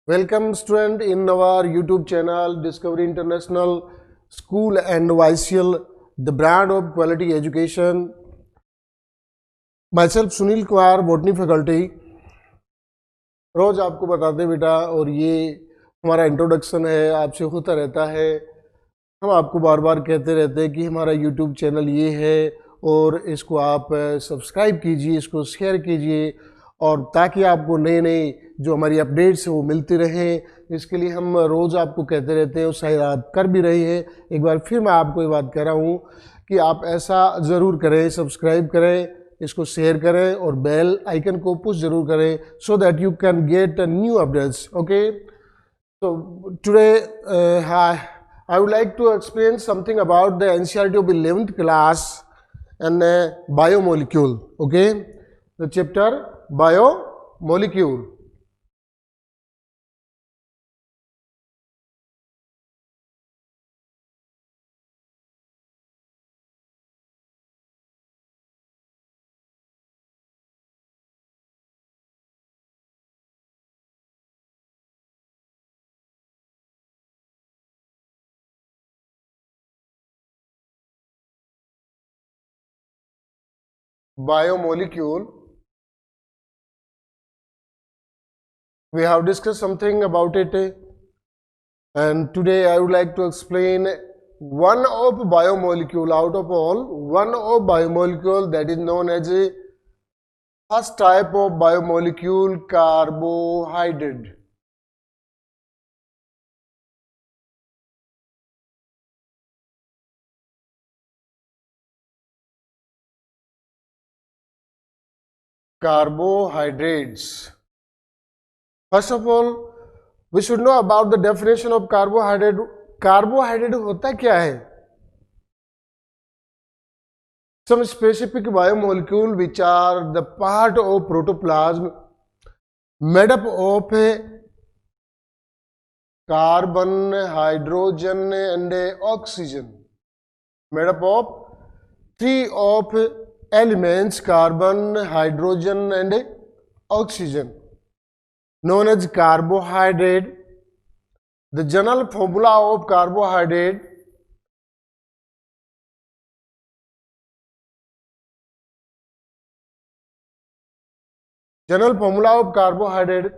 Welcome student in our YouTube channel Discovery International School and YCL, the brand of quality education. Myself Sunil Kumar, botany faculty. रोज आपको बताते बेटा, और ये हमारा introduction है, आपसे होता रहता है। हम आपको बार बार कहते रहते हैं कि हमारा यूट्यूब चैनल ये है और इसको आप सब्सक्राइब कीजिए, इसको शेयर कीजिए, और ताकि आपको नए नए जो हमारी अपडेट्स हैं वो मिलती रहें। इसके लिए हम रोज़ आपको कहते रहते हैं और शायद आप कर भी रहे हैं। एक बार फिर मैं आपको ये बात कह रहा हूँ कि आप ऐसा ज़रूर करें, सब्सक्राइब करें, इसको शेयर करें और बेल आइकन को पुश ज़रूर करें, so that you can get new updates. Okay, so today I would like to explain something about the NCERT of 11th class and biomolecule. Okay, the chapter biomolecule. Biomolecule. We have discussed something about it, and today I would like to explain one of biomolecule out of all, one of biomolecule that is known as a first type of biomolecule, carbohydrate. Carbohydrates. First of all, we should know about the definition of carbohydrate. Carbohydrate होता क्या है? Some specific biomolecule which are the part of protoplasm made up of carbon, hydrogen and oxygen. Made up of three of elements: carbon, hydrogen and oxygen, known as carbohydrate. The general formula of carbohydrate: general formula of carbohydrate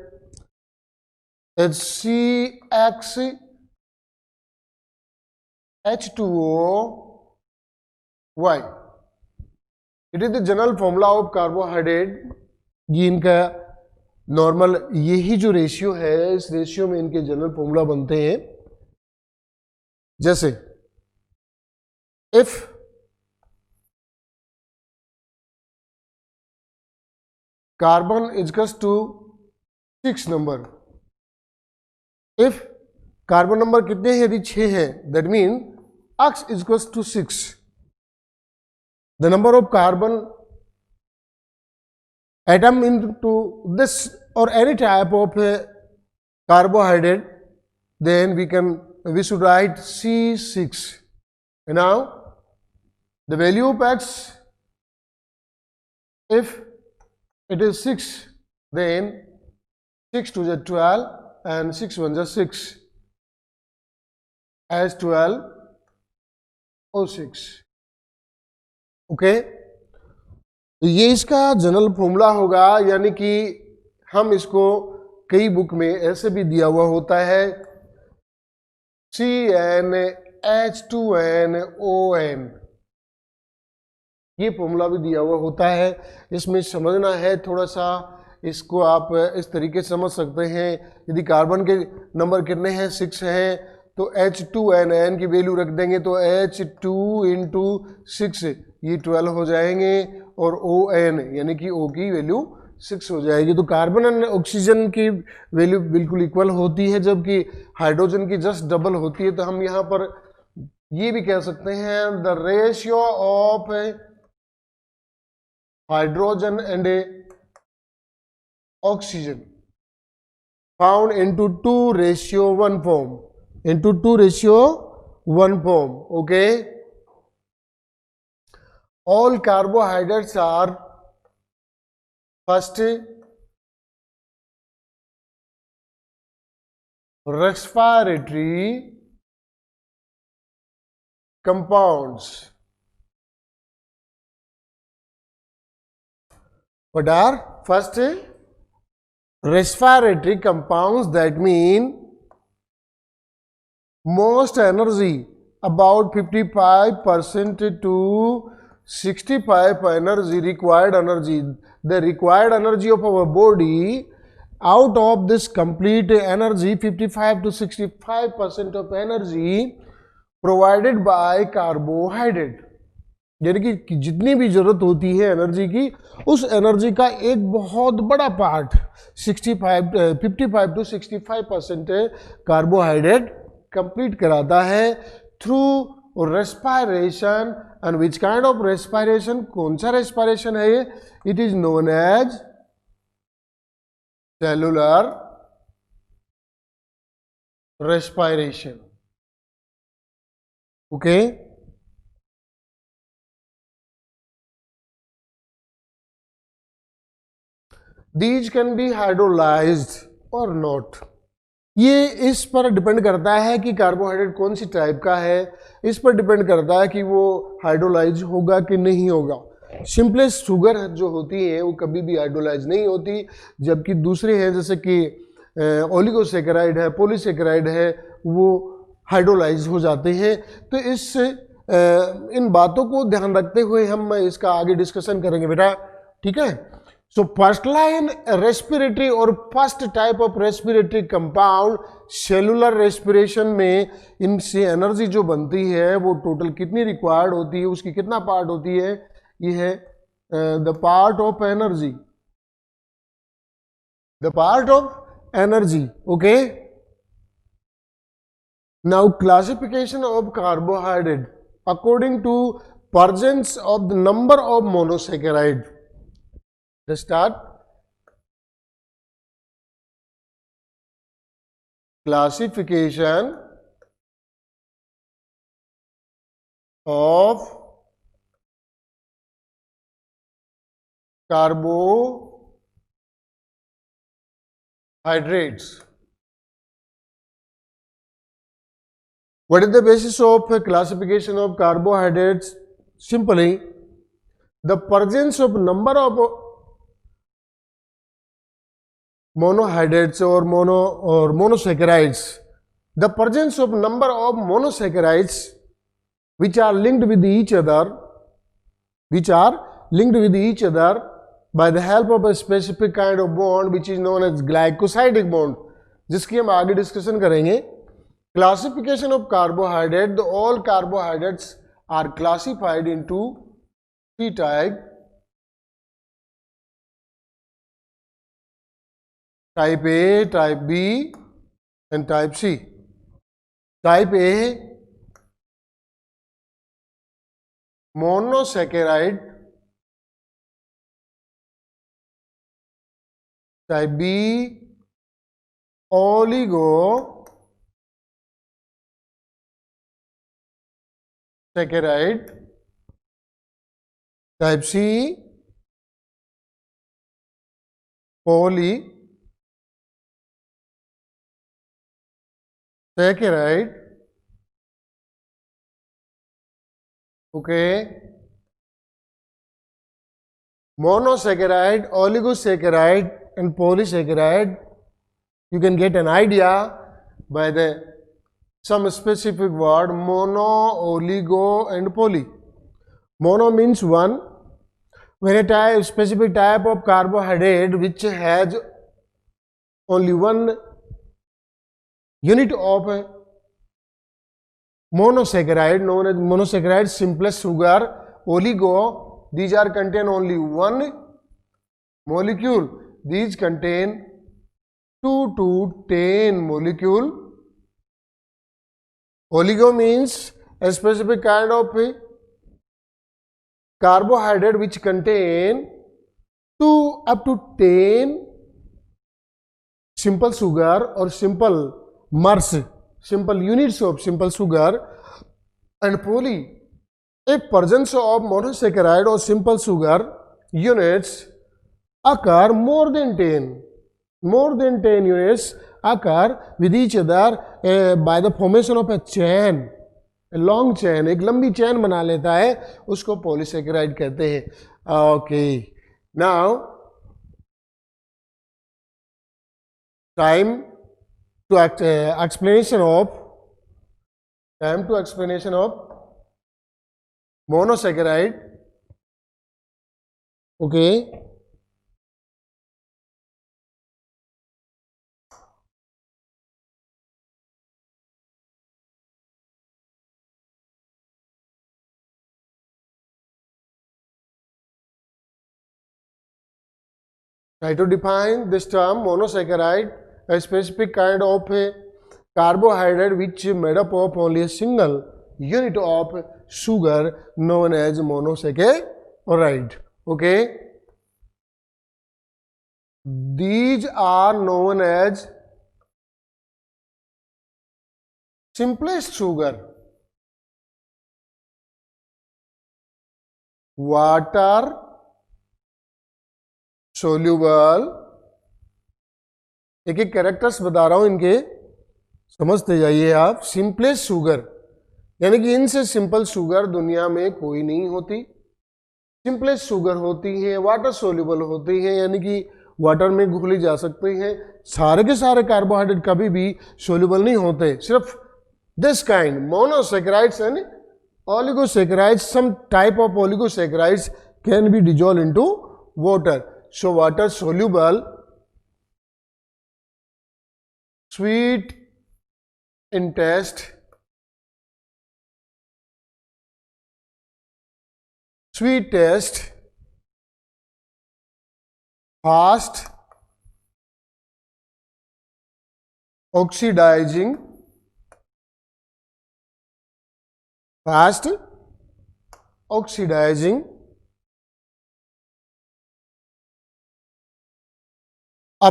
is CxH2O Y. It is the general formula of carbohydrate. ये इनका normal यही जो ratio है, इस ratio में इनके general formula बनते हैं। जैसे इफ कार्बन इजकस to 6 number, if carbon number कितने हैं? यदि 6 है, दैट मीन x इजकस to 6, the number of carbon atom into this or any type of carbohydrate, then we should write C6. And now the value of x, if it is 6, then 6 to the 12 and 6 1 the 6 as 12 O6. Okay, तो ये इसका general formula होगा, यानी कि हम इसको कई book में ऐसे भी दिया हुआ होता है CnH2nOn, ये फॉर्मूला भी दिया हुआ होता है। इसमें समझना है थोड़ा सा, इसको आप इस तरीके से समझ सकते हैं। यदि कार्बन के नंबर कितने हैं? 6 हैं, तो H2nN की वैल्यू रख देंगे तो H2 इंटू 6 ये 12 हो जाएंगे, और ON यानी कि O की वैल्यू 6 हो जाएगी। तो कार्बन एंड ऑक्सीजन की वैल्यू बिल्कुल इक्वल होती है, जबकि हाइड्रोजन की जस्ट डबल होती है। तो हम यहाँ पर ये भी कह सकते हैं the ratio of hydrogen and oxygen found into 2:1 form, into 2:1 form. Okay, all carbohydrates are first respiratory compounds. What are? First, respiratory compounds, that mean most energy, about 55% to 65 energy, required energy, the required energy of our body, out of this complete energy, 55 to 65% of energy provided by carbohydrate. यानी कि जितनी भी जरूरत होती है energy की, उस energy का एक बहुत बड़ा पार्ट 55 टू 65% कार्बोहाइड्रेट कंप्लीट कराता है through respiration. And which kind of respiration, कौन सा रेस्पायरेशन है ये? It is known as cellular respiration. Okay, these can be hydrolyzed or not. ये इस पर डिपेंड करता है कि कार्बोहाइड्रेट कौन सी टाइप का है, इस पर डिपेंड करता है कि वो हाइड्रोलाइज होगा कि नहीं होगा. सिंपलेस्ट शुगर जो होती है वो कभी भी हाइड्रोलाइज नहीं होती, जबकि दूसरे हैं जैसे कि ओलिगोसेकेराइड है, पॉलीसेकेराइड है, वो हाइड्रोलाइज हो जाते हैं. तो इन बातों को ध्यान रखते हुए हम इसका आगे डिस्कशन करेंगे बेटा, ठीक है. So first line respiratory और first type of respiratory compound cellular respiration में इनसे एनर्जी जो बनती है वो टोटल कितनी रिक्वायर्ड होती है, उसकी कितना पार्ट होती है, ये है the part of energy, the part of energy. Okay, now classification of carbohydrate according to presence of the number of monosaccharide. Let's start. Classification of carbohydrates. What is the basis of classification of carbohydrates? Simply, the presence of number of monohydrates or monosaccharides, the presence of number of monosaccharides which are linked with each other, by the help of a specific kind of bond which is known as glycosidic bond, जिसकी हम आगे discussion करेंगे. Classification of carbohydrate, all carbohydrates are classified into three types. Type A, type B and type C. Type A, monosaccharide. Type B, oligosaccharide. Type C, polysaccharide. Okay, monosaccharide, oligosaccharide and polysaccharide, you can get an idea by some specific word: mono, oligo and poly. Mono means one. When a specific type of carbohydrate which has only one unit of monosaccharide, known as monosaccharide, simplest sugar. Oligo, these are contain only one molecule. These contain 2 to 10 molecule. Oligo means a specific kind of carbohydrate which contain 2 up to 10 simple sugar or simple mers, simple units of simple sugar. And poly, a presence of monosaccharide or simple sugar units occur more than 10 units occur with each other by the formation of a chain, a long chain, एक लंबी चैन बना लेता है, उसको polysaccharide कहते हैं. Okay, now time to explanation of monosaccharide. Okay, try to define this term monosaccharide, a specific kind of carbohydrate which is made up of only a single unit of sugar known as monosaccharide. Okay, these are known as simplest sugar, water soluble. एक एक characters बता रहा हूं इनके, समझते जाइए आप. Simplest sugar यानी कि इनसे सिंपल शुगर दुनिया में कोई नहीं होती. सिंपलेस्ट शुगर होती है, वाटर सोल्यूबल होती है, यानी कि वाटर में घुली जा सकती हैं. सारे के सारे कार्बोहाइड्रेट कभी भी सोल्यूबल नहीं होते. सिर्फ this kind monosaccharides and oligosaccharides, some type of oligosaccharides can be dissolve into water. So water soluble sweet in taste, sweet taste, fast oxidizing, fast oxidizing,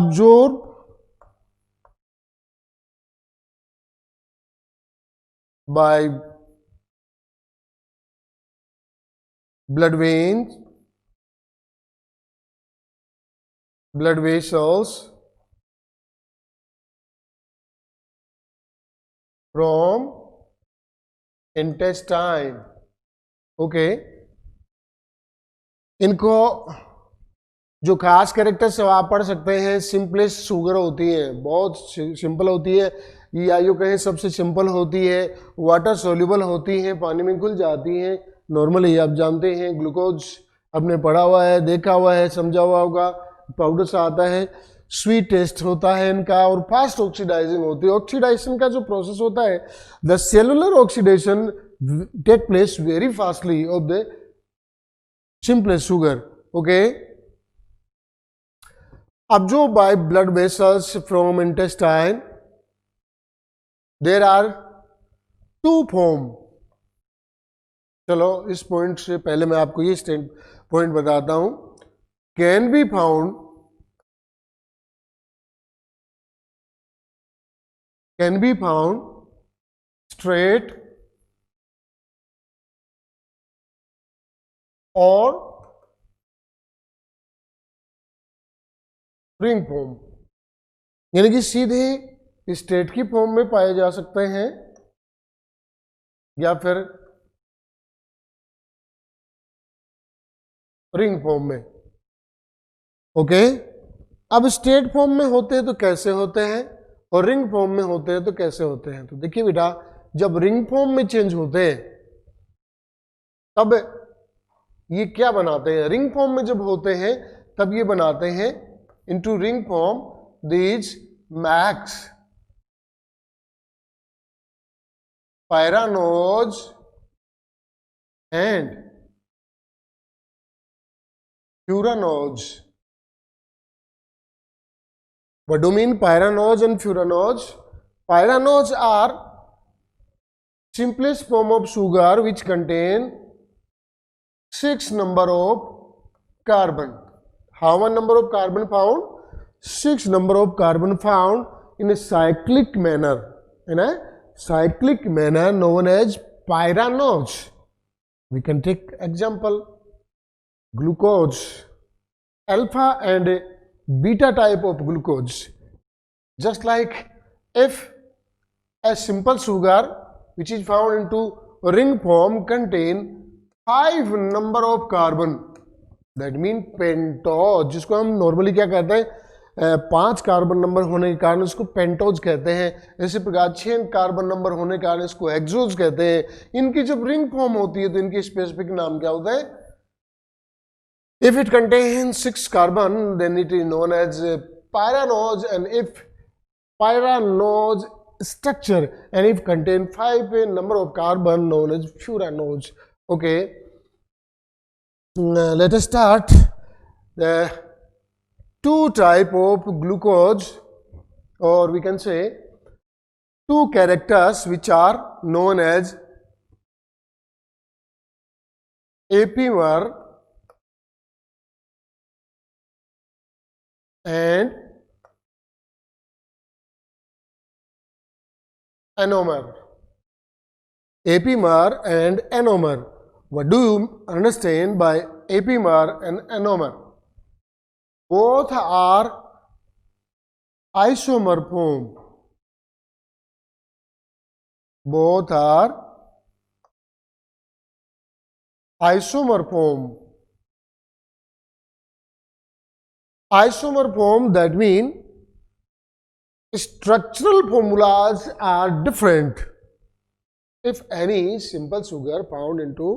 absorb by blood veins, blood vessels, from intestine. Okay, इनको जो खास characters आप पढ़ सकते हैं, simplest sugar होती है, बहुत सिंपल होती है, या यूँ कहें सबसे सिंपल होती है, वाटर सोल्यूबल होती है, पानी में घुल जाती हैं. नॉर्मली आप जानते हैं ग्लूकोज आपने पढ़ा हुआ है, देखा हुआ है, समझा हुआ होगा, पाउडर सा आता है. स्वीट टेस्ट होता है इनका और फास्ट ऑक्सीडाइजिंग होती है. ऑक्सीडाइजेशन का जो प्रोसेस होता है, the cellular oxidation take place very fastly of the simplest sugar. Okay, absorbed by blood vessels from intestine. There are two form. चलो इस पॉइंट से पहले मैं आपको ये पॉइंट बताता हूं. कैन बी फाउंड स्ट्रेट और रिंग फॉर्म, यानी कि सीधे स्टेट की फॉर्म में पाए जा सकते हैं या फिर रिंग फॉर्म में. ओके, अब स्टेट फॉर्म में होते हैं तो कैसे होते हैं और रिंग फॉर्म में होते हैं तो कैसे होते हैं. तो देखिए बेटा, जब रिंग फॉर्म में चेंज होते हैं तब ये क्या बनाते हैं, रिंग फॉर्म में जब होते हैं तब ये बनाते हैं into ring form these max, pyranose and furanose. What do you mean pyranose and furanose? Pyranose are simplest form of sugar which contain 6 number of carbon. How much number of carbon found? 6 number of carbon found in a cyclic manner. In a cyclic manner known as pyranose. We can take example glucose, alpha and beta type of glucose. Just like if a simple sugar which is found into ring form contain 5 number of carbon, that mean pentose, जिसको हम normally क्या कहते हैं, 5 carbon number होने के कारण इसको pentose कहते हैं। इसी प्रकार 6 कार्बन नंबर होने के कारण इसको एक्सोज कहते हैं। इनकी जब रिंग फॉर्म होती है तो इनकी स्पेसिफिक नाम क्या होता है? If it contains 6 carbon, then it is known as pyranose, and if pyranose structure, and if contain 5 number of carbon, known as furanose. Okay, let us start. The 2 type of glucose, or we can say 2 characters which are known as apimer and anomer. Apimer and anomer. What do you understand by apimer and anomer? Both are isomer form. Both are isomer form. Isomer form, that mean structural formulas are different. If any simple sugar found into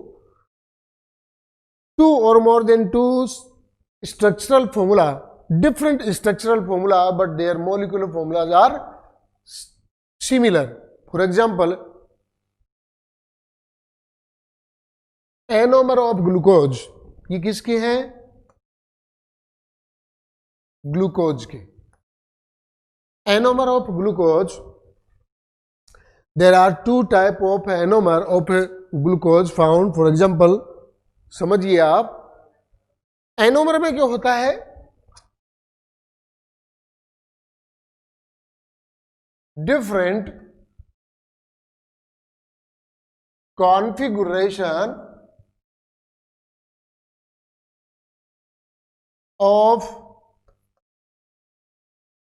2 or more than 2 structural formula, different structural formula, but their molecular formulas are similar. For example, anomer of glucose, ये किसके हैं? Glucose के। Anomer of glucose, there are 2 type of anomer of glucose found. For example, समझिए आप, anomer में क्या होता है? Different configuration of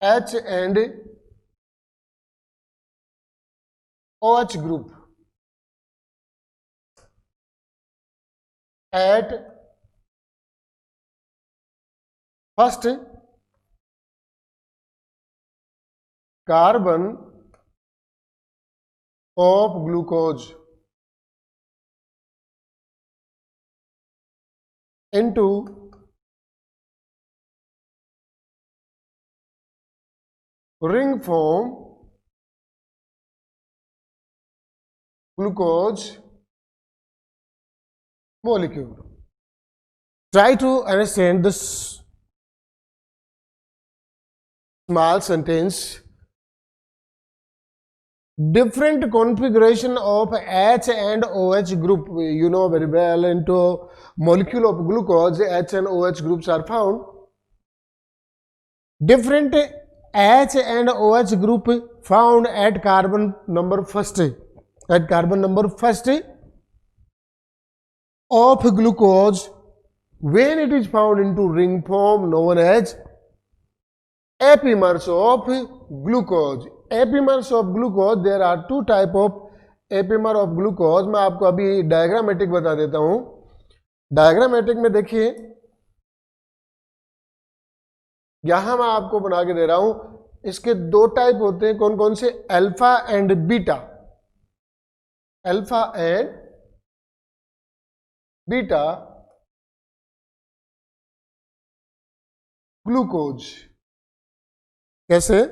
H and OH group at first carbon of glucose into ring form glucose molecule. Try to understand this small sentence. Different configuration of H and OH group. You know very well, into molecule of glucose, H and OH groups are found. Different H and OH group found at carbon number first. At carbon number first of glucose, when it is found into ring form known as apimers of glucose. Apimers of glucose, there are 2 type of apimer of glucose. मैं आपको अभी diagrammatic बता देता हूं। Diagrammatic में देखिए, यहां मैं आपको बना के दे रहा हूं। इसके 2 टाइप होते हैं। कौन कौन से? Alpha and beta. Alpha and beta glucose. कैसे?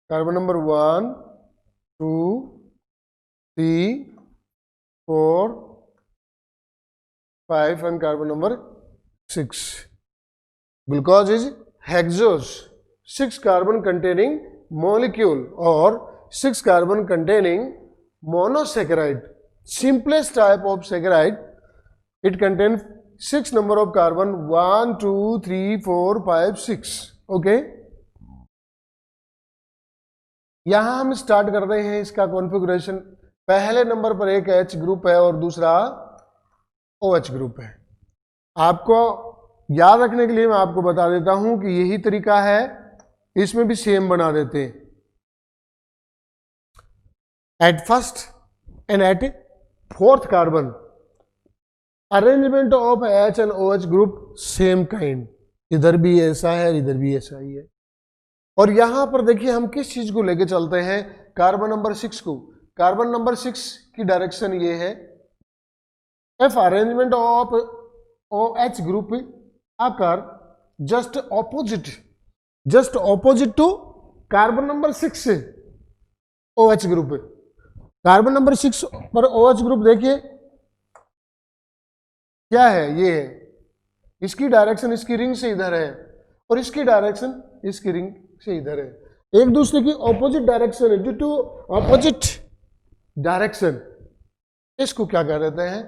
Carbon number 1, 2, 3, 4, 5 and carbon number 6. Glucose is hexose, 6 carbon containing molecule or 6 carbon containing monosaccharide, simplest type of saccharide. It contains 6 number of carbon, 1 2 3 4 5 6. Okay, यहां हम start कर रहे हैं इसका configuration. पहले number पर एक H ग्रुप है और दूसरा OH ग्रुप है। आपको याद रखने के लिए मैं आपको बता देता हूं कि यही तरीका है, इसमें भी सेम बना देते हैं। At first and at fourth carbon arrangement of H and OH group same kind, इधर भी ऐसा है इधर भी ऐसा ही है। और यहां पर देखिए हम किस चीज को लेके चलते हैं, कार्बन नंबर 6 को। कार्बन नंबर 6 की डायरेक्शन ये है, if arrangement of OH group occur just opposite to carbon number 6 OH group. Carbon number 6 पर OH ग्रुप देखिए क्या है, ये है, इसकी डायरेक्शन इसकी रिंग से इधर है और इसकी डायरेक्शन इसकी रिंग से इधर है, एक दूसरे की ऑपोजिट डायरेक्शन है। ड्यू टू ऑपोजिट डायरेक्शन इसको क्या कह देते हैं,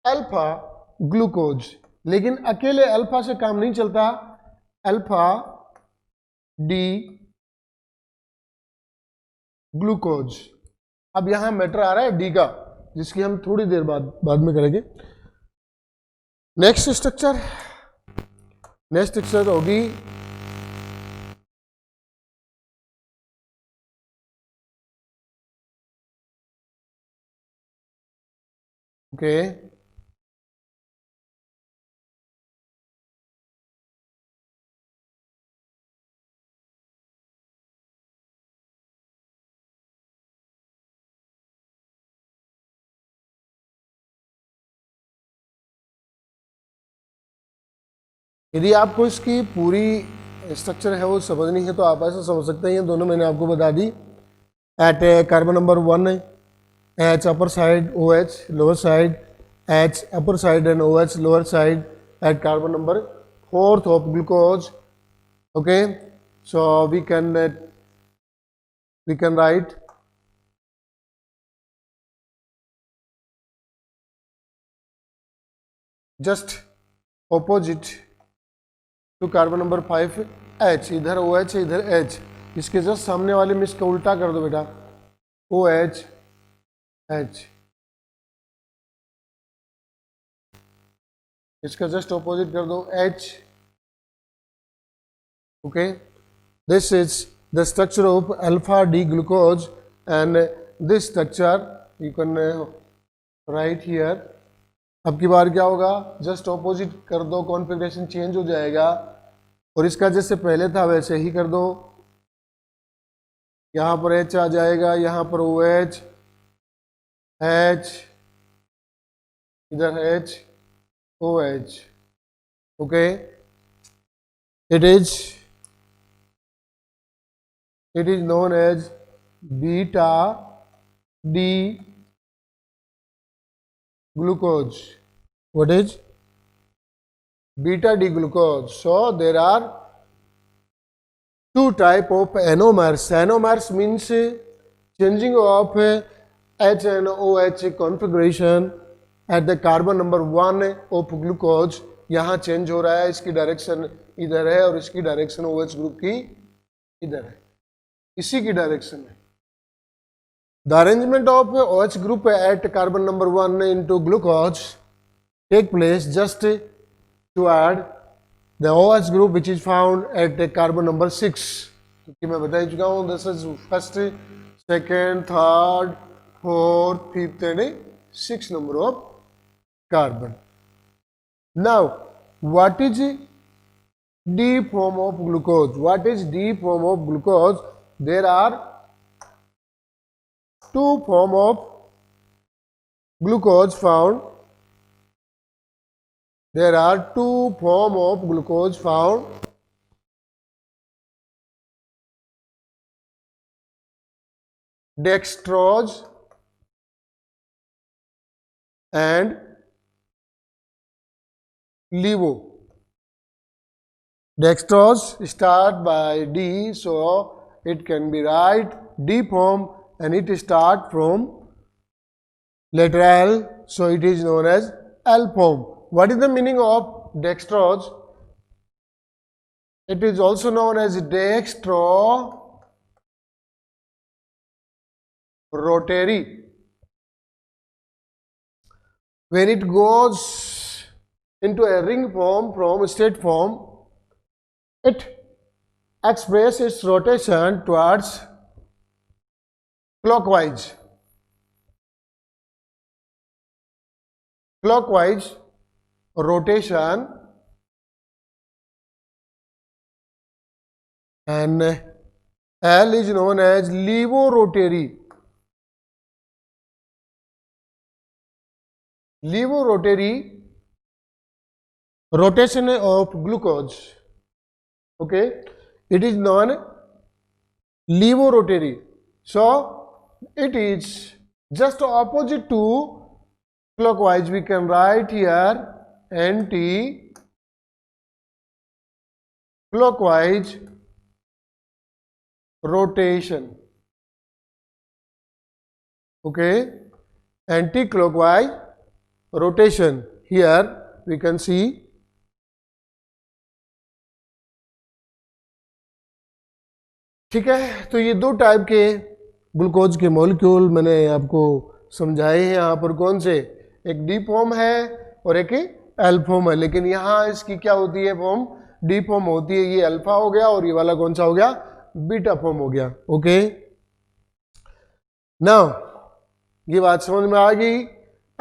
अल्फा ग्लूकोज। लेकिन अकेले अल्फा से काम नहीं चलता, अल्फा डी ग्लूकोज। अब यहां मैटर आ रहा है डी का, जिसकी हम थोड़ी देर बाद में करेंगे। नेक्स्ट स्ट्रक्चर होगी ओके, यदि आपको इसकी पूरी स्ट्रक्चर है वो समझनी है तो आप ऐसा समझ सकते हैं। ये दोनों मैंने आपको बता दी। At carbon number 1 H upper side, OH lower side, H upper side and OH lower side at carbon number 4th of glucose. Okay, so we can write just opposite to carbon number 5 H, इधर OH इधर H, इसके just सामने वाले में इसका उल्टा कर दो बेटा, OH H, इसका जस्ट ऑपोजिट कर दो H। Okay, this is the structure of alpha D glucose and this structure you can write here. अब की बार क्या होगा, जस्ट ऑपोजिट कर दो, कॉन्फ़िगरेशन चेंज हो जाएगा और इसका जैसे पहले था वैसे ही कर दो। यहाँ पर H आ जाएगा, यहाँ पर OH H, इधर H OH। Okay, it is known as beta D glucose. What is beta D glucose? So there are two type of anomers. Anomers means changing of H and OH configuration at the carbon number 1 of glucose. यहाँ change हो रहा है, इसकी direction इधर है और इसकी direction OH group की इधर है, इसी की डायरेक्शन है। The arrangement of OH group at carbon number 1 into glucose take place just to add the OH group which is found at carbon number 6, क्योंकि मैं बता ही चुका हूँ this is first, second, third, fourth, fifth and 6 number of carbon. Now what is D form of glucose? What is D form of glucose? There are two form of glucose found. There are two form of glucose found. Dextrose and levo. Dextrose start by D, so it can be write D form and it start from letter L, so it is known as L form. What is the meaning of dextrose? It is also known as dextrorotary. When it goes into a ring form from straight form, it expresses its rotation towards clockwise. Clockwise rotation, and L is known as levorotary. Levorotary rotation of glucose. Okay, it is known levorotary. So it is just opposite to clockwise. We can write here anti-clockwise rotation. Okay, anti-clockwise rotation. Here we can see ठीक है। तो ये दो type के glucose के molecule मैंने आपको समझाए हैं। यहाँ पर कौन से, एक डी फॉर्म है और एक एल फॉर्म है, लेकिन यहाँ इसकी क्या होती है फॉर्म, डी फॉर्म होती है। ये अल्फा हो गया और ये वाला कौन सा हो गया, बीटा फॉर्म हो गया। ओके, नाउ ये बात समझ में आ गई।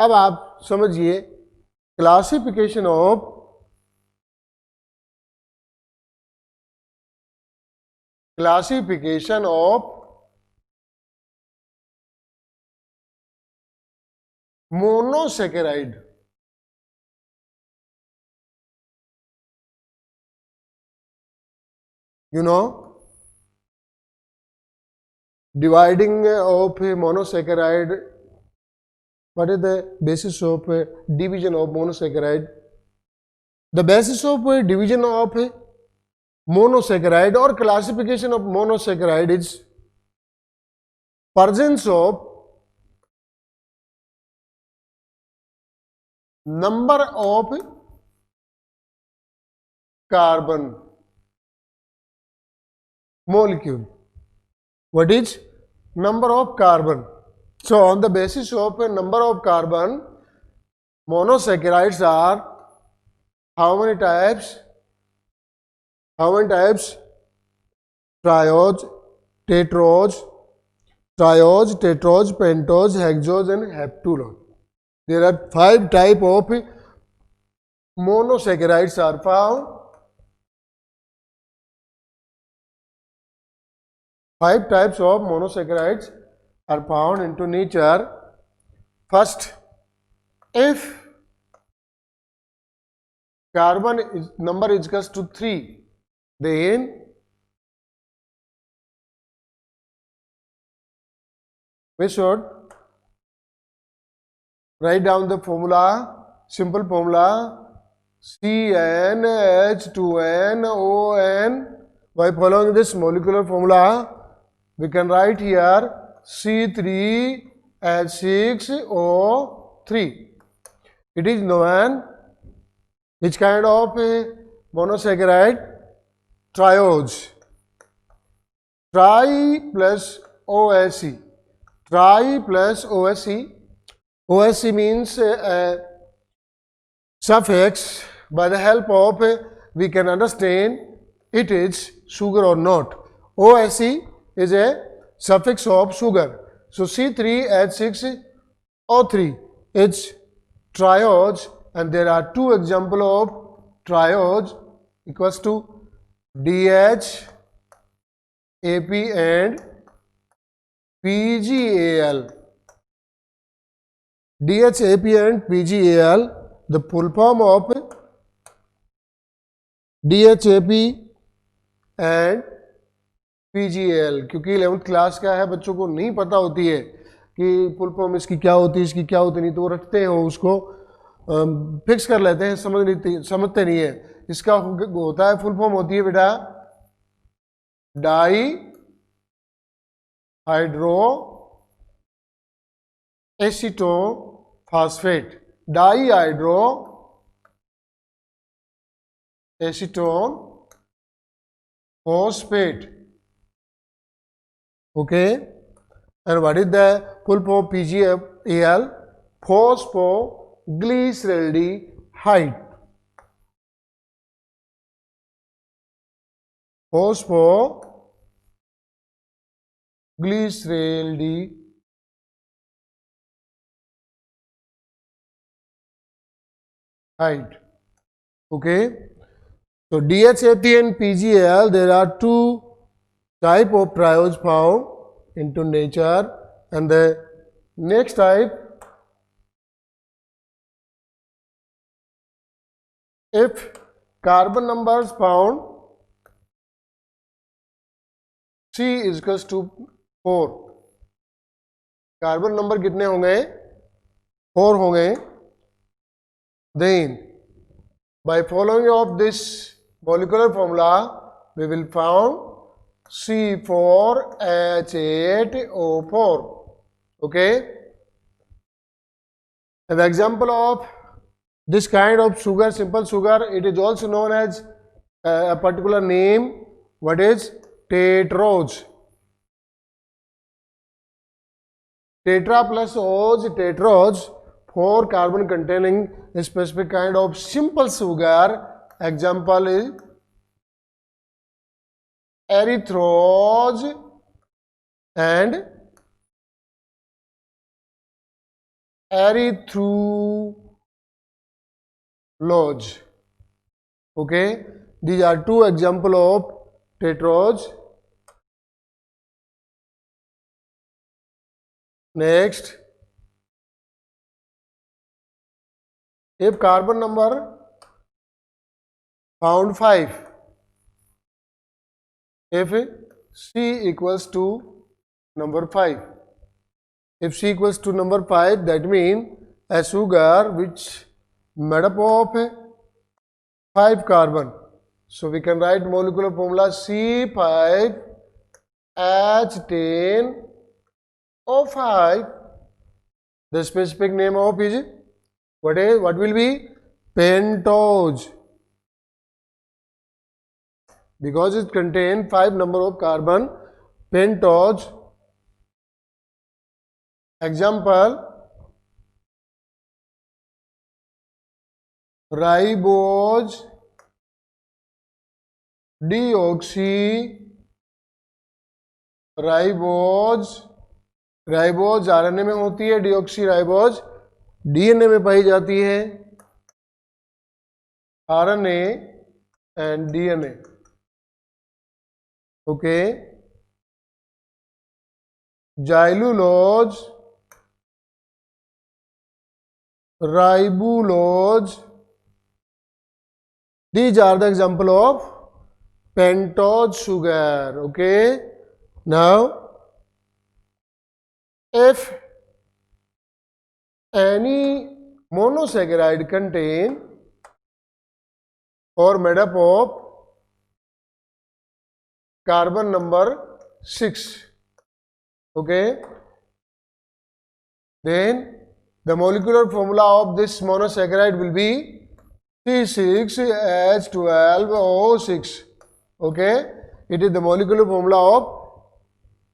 अब आप समझिए classification of monosaccharide. You know, dividing of a monosaccharide. What is the basis of division of monosaccharide? The basis of division of monosaccharide or classification of monosaccharide is presence of number of carbon molecule. What is number of carbon? So on the basis of a number of carbon, monosaccharides are how many types? Triose, tetrose, pentose, hexose and heptulose. There are 5 types of monosaccharides are found. 5 types of monosaccharides are found into nature. First, if carbon number is equals to 3, then we should write down the formula, simple formula CnH2nOn. By following this molecular formula, we can write here C3H6O3. It is known which kind of monosaccharide? Triose. Tri plus OSE. Tri plus OSE. OSE means suffix. By the help of we can understand it is sugar or not. OSE is a suffix of sugar. So C3H6O3 is triose, and there are 2 examples of triose equals to DH, AP and PGAL. DH, AP and PGAL, the full form of DH, AP and PGAL. क्योंकि 11th class का है, बच्चों को नहीं पता होती है कि फुल फॉर्म इसकी क्या होती है, इसकी क्या होती नहीं, तो वो रखते हैं, उसको फिक्स कर लेते हैं, समझते नहीं है। इसका होता है फुल फॉर्म होती है बेटा dihydro acetophosphate, dihydro acetone phosphate. Okay, and what is the full form PGAL? Phosphoglyceraldehyde. Phosphoglyceraldehyde. Okay. So DHAP and PGAL, there are two type of triols found into nature, and the next type, if carbon numbers found C is equals to 4, carbon number कितने होंगे? 4 होंगे. Then by following of this molecular formula, we will found C4H8O4. Okay. An example of this kind of sugar, simple sugar, it is also known as a particular name. What is? Tetrose. Tetra plus oz, tetrose, 4 carbon containing a specific kind of simple sugar. Example is erythrose and erythrulose. Okay, these are two examples of tetrose. Next, if carbon number found 5, if C equals to number 5, if C equals to number 5, that means a sugar which made up of 5 carbon. So we can write molecular formula C5H10O5. The specific name of is what will be? Pentose. Because it contains 5 number of carbon, pentose. Example, ribose deoxyribose. Ribose RNA में होती है, deoxy ribose DNA में पाई जाती है. RNA and DNA. Okay. Xylulose, ribulose, these are the example of pentose sugar. Okay, now if any monosaccharide contain or made up of carbon number 6, okay, then the molecular formula of this monosaccharide will be C6H12O6. Okay, it is the molecular formula of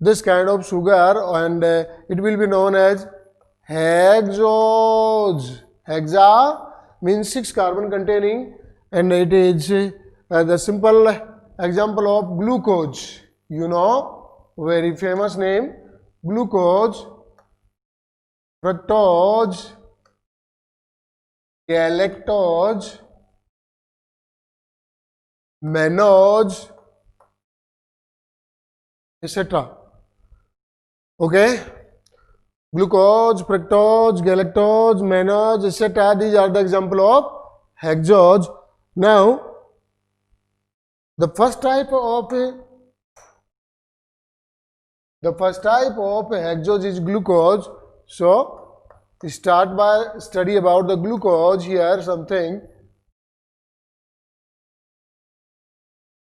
this kind of sugar, and it will be known as hexose. Hexa means 6 carbon containing, and it is the simple example of glucose. You know, very famous name, glucose, fructose, galactose, mannose, etc. Okay, glucose, fructose, galactose, mannose, etc. These are the example of hexose. Now, the first type of hexose is glucose. So, start by study about the glucose. Here something.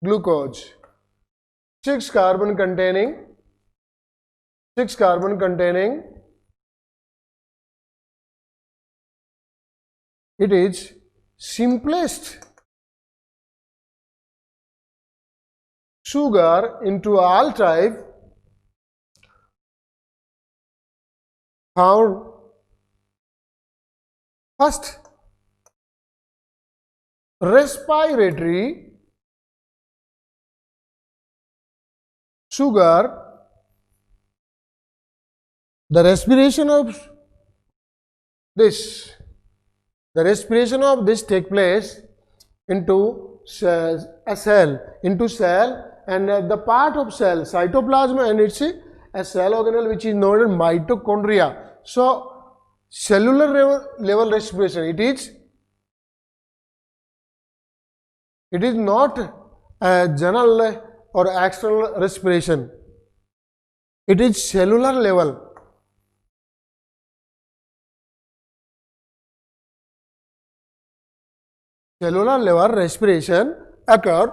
Glucose, 6 carbon containing 6 carbon containing, it is simplest sugar into all type found first respiratory sugar. The respiration of this take place into a cell, and the part of cell, cytoplasm, and it's a cell organelle which is known as mitochondria. So cellular level respiration, it is not a general or external respiration, it is cellular level. Cellular level respiration occur.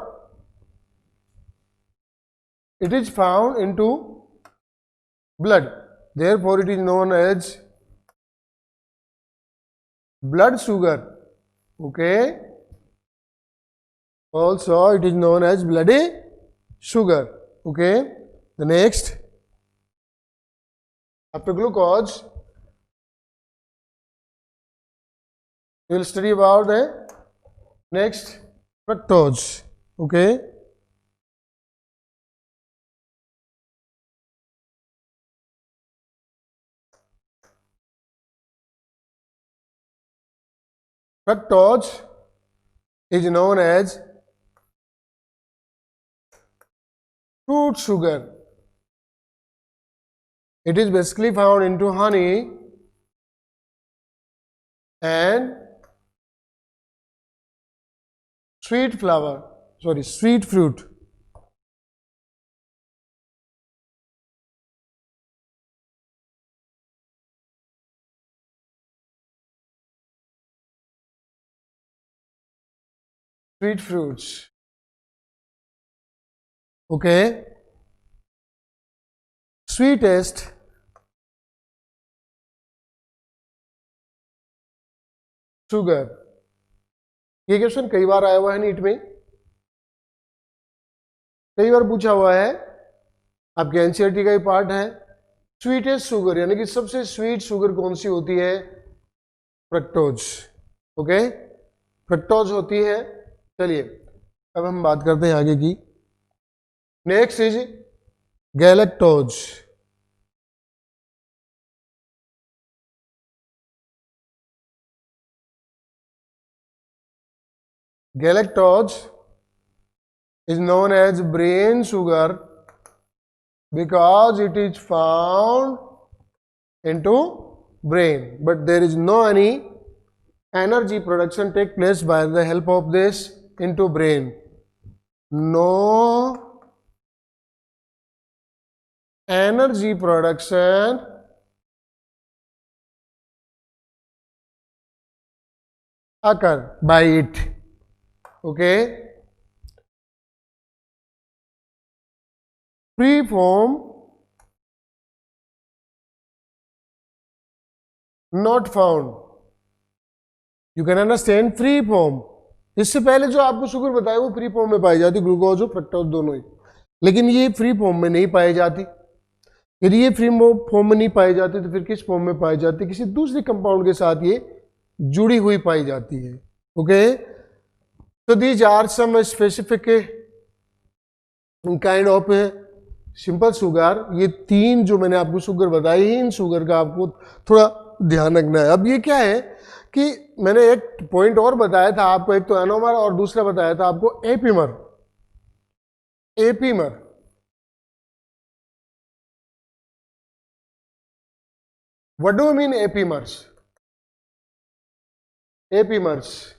It is found into blood. Therefore, it is known as blood sugar. Okay. Also, it is known as bloody sugar. Okay. The next, after glucose, we will study about the next fructose. Okay. Fructose is known as fruit sugar. It is basically found into honey and sweet fruit. Sweet fruits. Okay. Sweetest sugar. ये question कई बार आया हुआ है NEET में, कई बार पूछा हुआ है, आपके एनसीईआरटी का ही पार्ट है। स्वीटेस्ट शुगर यानी कि सबसे स्वीट शुगर कौन सी होती है? फ्रक्टोज। ओके, फ्रक्टोज होती है। चलिए अब हम बात करते हैं आगे की। Next is galactose. Galactose is known as brain sugar because it is found into brain, but there is no any energy production take place by the help of this into brain. No energy production occur by it. Okay, free form not found. You can understand free form. इससे पहले जो आपको sugar बताया वो free form में पाई जाती, glucose और fructose दोनों ही, लेकिन ये फ्री फॉर्म में नहीं पाई जाती। यदि ये फ्री फॉर्म में नहीं पाई जाती तो फिर किस फॉर्म में पाई जाती? किसी दूसरे कंपाउंड के साथ ये जुड़ी हुई पाई जाती है। Okay, so these are some specific kind of simple sugar. ये तीन जो मैंने आपको शुगर बताई, इन शुगर का आपको थोड़ा ध्यान रखना है। अब ये क्या है कि मैंने एक पॉइंट और बताया था आपको, एक तो एनोमर और दूसरा बताया था आपको epimer. Epimer what do you mean epimers? Epimers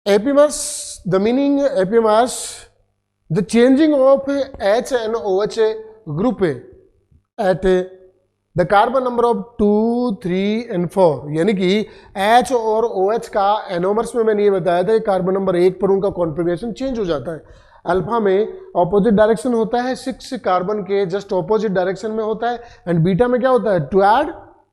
epimers, the meaning epimers, the changing of H and OH group at the carbon number of 2, 3 and 4, यानी कि H और OH का एनोमर्स में मैंने ये बताया था, कार्बन नंबर 1 पर उनका कॉन्फ़िगरेशन चेंज हो जाता है। अल्फा में ऑपोजिट डायरेक्शन होता है, 6 कार्बन के जस्ट ऑपोजिट डायरेक्शन में होता है, एंड बीटा में क्या होता है, to add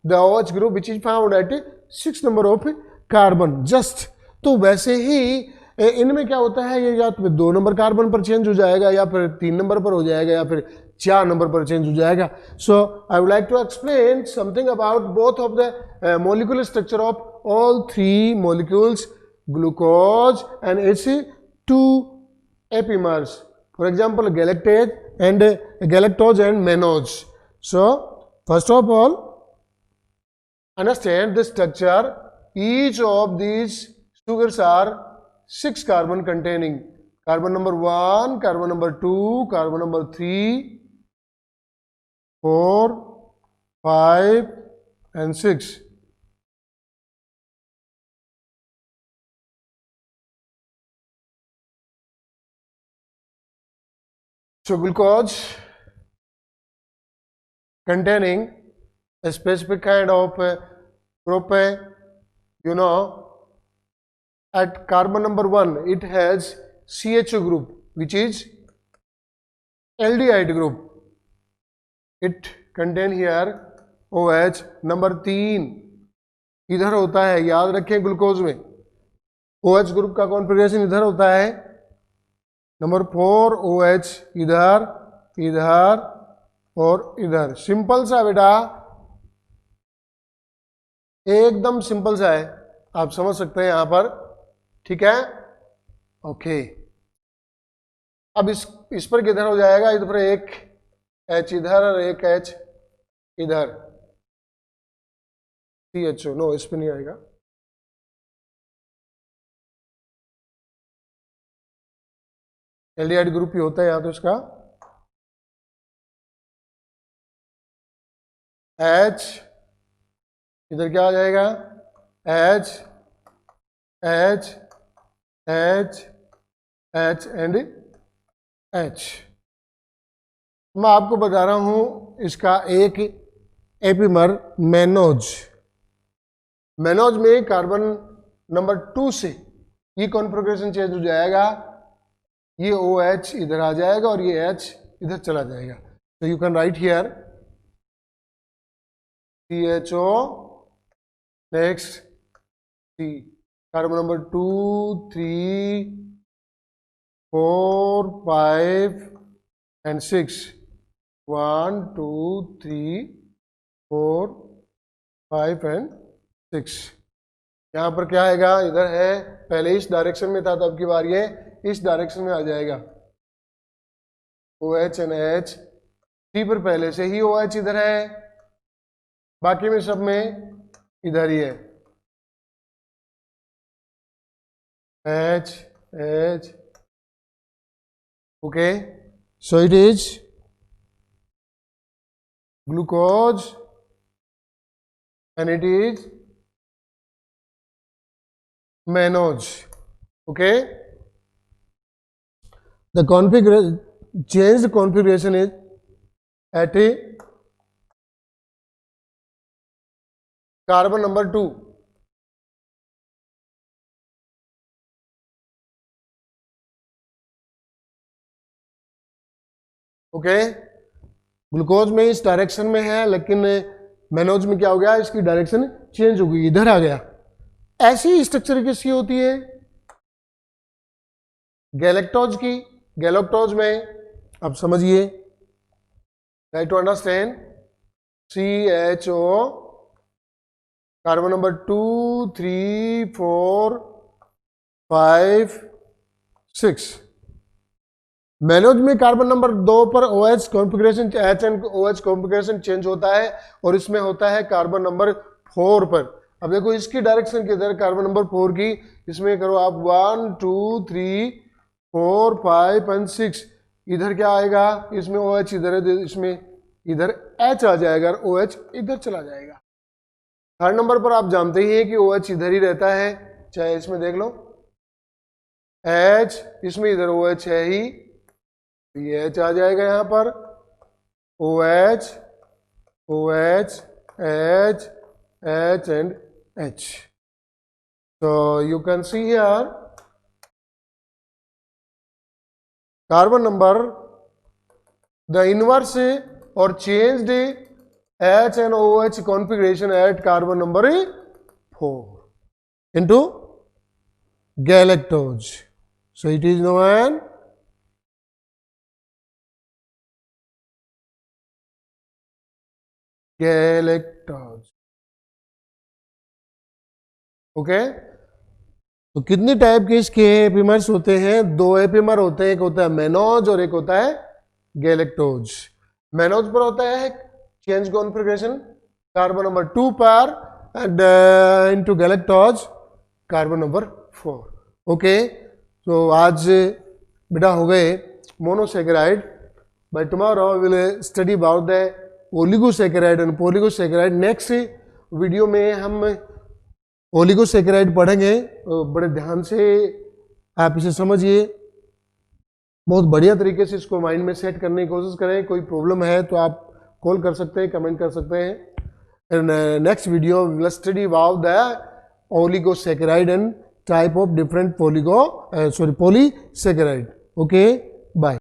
the OH group which is found at 6 number of carbon just. तो वैसे ही इनमें क्या होता है, ये या तो 2 नंबर कार्बन पर चेंज हो जाएगा, या फिर 3 नंबर पर हो जाएगा, या फिर 4 नंबर पर चेंज हो जाएगा। So I would like to explain something about both of the molecular structure of all 3 molecules, glucose and its 2 epimers, for example galactose and mannose. So first of all, understand the structure. Each of these sugars are 6 carbon containing, carbon number 1, carbon number 2, carbon number 3, 4, 5 and 6. So glucose containing a specific kind of group, you know, at carbon number 1 it has CHO group which is aldehyde group. It contain here OH. Number 3 इधर होता है, याद रखें glucose में OH group का configuration इधर होता है। नंबर 4 OH इधर, इधर और इधर। सिंपल सा बेटा, एकदम सिंपल सा है, आप समझ सकते हैं यहां पर, ठीक है, ओके। अब इस पर किधर हो जाएगा, इधर पर एक H इधर और एक H इधर, CHO, नो इस पर नहीं आएगा, एल्डिहाइड ग्रुप ही होता है यहां तो इसका। H इधर क्या आ जाएगा, H H H H and H। मैं आपको बता रहा हूं इसका एक एपिमर मैनोज। मैनोज में कार्बन नंबर 2 से ये कॉन्फ़िगरेशन चेंज हो जाएगा, ये OH इधर आ जाएगा और ये H इधर चला जाएगा। तो you can write here CHO, next C, carbon number 2, 3, 4, 5 and 6, 1, 2, 3, 4, 5 and 6। यहाँ पर क्या आएगा, इधर है, पहले इस डायरेक्शन में था, तो अब की बार ये इस डायरेक्शन में आ जाएगा। OH एंड H, C पर पहले से ही OH इधर है, बाकी में सब में इधर ही है, H H, okay. So it is glucose and it is mannose, okay. The configuration, change the configuration is at a carbon number 2. Okay, glucose में इस डायरेक्शन में है, लेकिन मैनोज में क्या हो गया, इसकी डायरेक्शन चेंज हो गई, इधर आ गया। ऐसी स्ट्रक्चर किसकी होती है, गैलेक्टोज की। गैलेक्टोज में अब समझिए, try to understand, CHO, carbon number 2, 3, 4, 5, 6। Mannose में कार्बन नंबर 2 पर OH configuration, H and OH configuration change होता है, और इसमें होता है कार्बन नंबर 4 पर। अब देखो इसकी डायरेक्शन किधर, कार्बन नंबर 4 की, इसमें करो आप 1, 2, 3, 4, 5 एंड 6। इधर क्या आएगा, इसमें OH इधर है, इसमें इधर H आ जाएगा और OH इधर चला जाएगा। थर्ड नंबर पर आप जानते ही हैं कि OH इधर ही रहता है, चाहे इसमें देख लो H, इसमें इधर OH है ही, ये H आ जाएगा यहाँ पर, OH OH, H, H and H. So you can see here carbon number, the inverse or changed H and OH configuration at carbon number 4 into galactose. So it is known as galactose. Okay, तो कितने type के इसके epimers होते हैं? 2 epimer होते हैं, एक होता है मेनोज और एक होता है गैलेक्टोज। मेनोज पर होता है चेंज कॉन्फ़िगरेशन कार्बन नंबर 2 पर and into galactose carbon number 4। Okay, तो आज बेटा हो गए monosaccharide. By tomorrow will study about the oligosaccharide and polysaccharide. Next video में हम ओलिगोसैकेराइड पढ़ेंगे। बड़े ध्यान से आप इसे समझिए, बहुत बढ़िया तरीके से इसको माइंड में सेट करने की कोशिश करें। कोई प्रॉब्लम है तो आप कॉल कर सकते हैं, कमेंट कर सकते हैं। And next video will study about the oligosaccharide and type of different polysaccharide. Okay, bye.